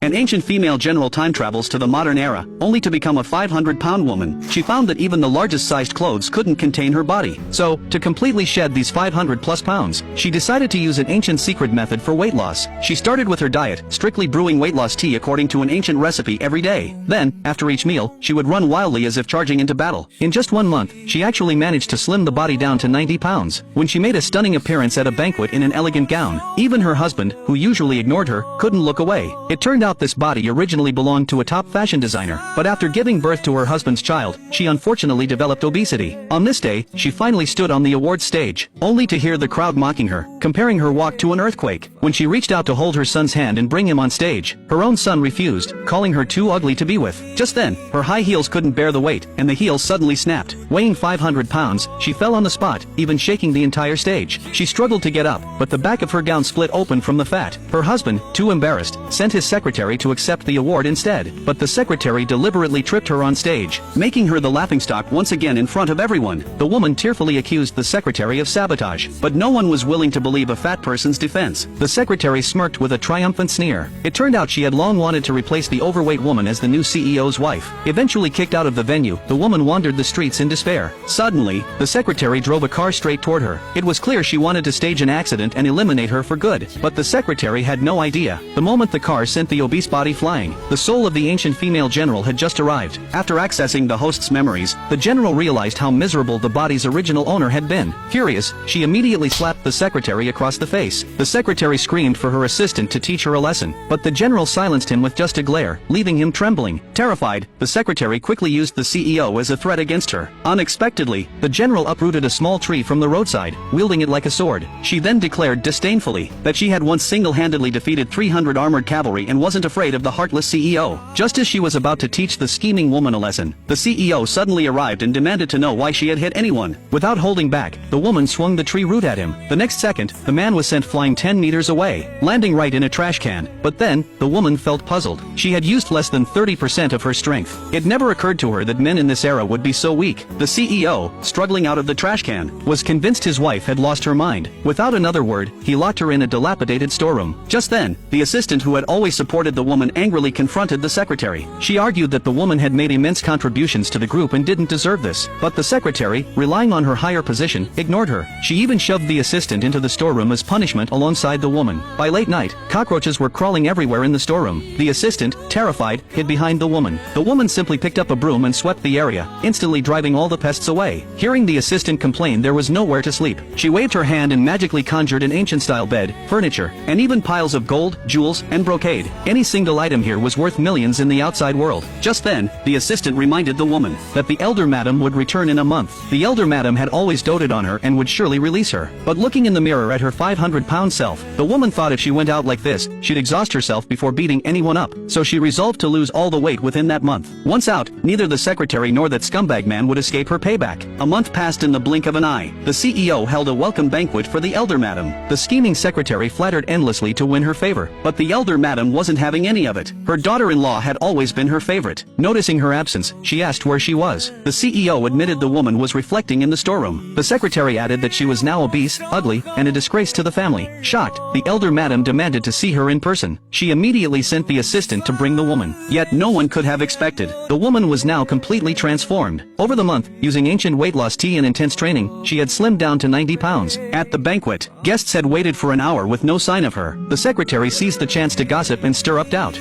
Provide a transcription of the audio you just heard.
An ancient female general time travels to the modern era, only to become a 500-pound woman. She found that even the largest sized clothes couldn't contain her body. So, to completely shed these 500+ pounds, she decided to use an ancient secret method for weight loss. She started with her diet, strictly brewing weight loss tea according to an ancient recipe every day. Then, after each meal, she would run wildly as if charging into battle. In just 1 month, she actually managed to slim the body down to 90 pounds. When she made a stunning appearance at a banquet in an elegant gown, even her husband, who usually ignored her, couldn't look away. It turned out this body originally belonged to a top fashion designer, but after giving birth to her husband's child, she unfortunately developed obesity. On this day, she finally stood on the awards stage, only to hear the crowd mocking her, comparing her walk to an earthquake. When she reached out to hold her son's hand and bring him on stage, her own son refused, calling her too ugly to be with. Just then, her high heels couldn't bear the weight, and the heels suddenly snapped. Weighing 500 pounds, she fell on the spot, even shaking the entire stage. She struggled to get up, but the back of her gown split open from the fat. Her husband, too embarrassed, sent his secretary to accept the award instead, but the secretary deliberately tripped her on stage, making her the laughingstock once again in front of everyone. The woman tearfully accused the secretary of sabotage, but no one was willing to believe a fat person's defense. The secretary smirked with a triumphant sneer. It turned out she had long wanted to replace the overweight woman as the new CEO's wife. Eventually kicked out of the venue, the woman wandered the streets in despair. Suddenly, the secretary drove a car straight toward her. It was clear she wanted to stage an accident and eliminate her for good, but the secretary had no idea. The moment the car sent the obese body flying, the soul of the ancient female general had just arrived. After accessing the host's memories, the general realized how miserable the body's original owner had been. Furious, she immediately slapped the secretary across the face. The secretary screamed for her assistant to teach her a lesson, but the general silenced him with just a glare, leaving him trembling. Terrified, the secretary quickly used the CEO as a threat against her. Unexpectedly, the general uprooted a small tree from the roadside, wielding it like a sword. She then declared disdainfully that she had once single-handedly defeated 300 armored cavalry and wasn't afraid of the heartless CEO. Just as she was about to teach the scheming woman a lesson, the CEO suddenly arrived and demanded to know why she had hit anyone. Without holding back, the woman swung the tree root at him. The next second, the man was sent flying 10 meters away, landing right in a trash can. But then, the woman felt puzzled. She had used less than 30% of her strength. It never occurred to her that men in this era would be so weak. The CEO, struggling out of the trash can, was convinced his wife had lost her mind. Without another word, he locked her in a dilapidated storeroom. Just then, the assistant who had always supported the woman angrily confronted the secretary. She argued that the woman had made immense contributions to the group and didn't deserve this. But the secretary, relying on her higher position, ignored her. She even shoved the assistant into the storeroom as punishment alongside the woman. By late night, cockroaches were crawling everywhere in the storeroom. The assistant, terrified, hid behind the woman. The woman simply picked up a broom and swept the area, instantly driving all the pests away. Hearing the assistant complain there was nowhere to sleep, she waved her hand and magically conjured an ancient-style bed, furniture, and even piles of gold, jewels, and brocade. Any single item here was worth millions in the outside world. Just then, the assistant reminded the woman that the elder madam would return in a month. The elder madam had always doted on her and would surely release her. But looking in the mirror at her 500-pound self, the woman thought if she went out like this, she'd exhaust herself before beating anyone up. So she resolved to lose all the weight within that month. Once out, neither the secretary nor that scumbag man would escape her payback. A month passed in the blink of an eye. The CEO held a welcome banquet for the elder madam. The scheming secretary flattered endlessly to win her favor, but the elder madam wasn't having any of it. Her daughter-in-law had always been her favorite. Noticing her absence, she asked where she was. The CEO admitted the woman was reflecting in the storeroom. The secretary added that she was now obese, ugly, and a disgrace to the family. Shocked, the elder madam demanded to see her in person. She immediately sent the assistant to bring the woman. Yet no one could have expected. The woman was now completely transformed. Over the month, using ancient weight loss tea and intense training, she had slimmed down to 90 pounds. At the banquet, guests had waited for an hour with no sign of her. The secretary seized the chance to gossip and stir up doubt.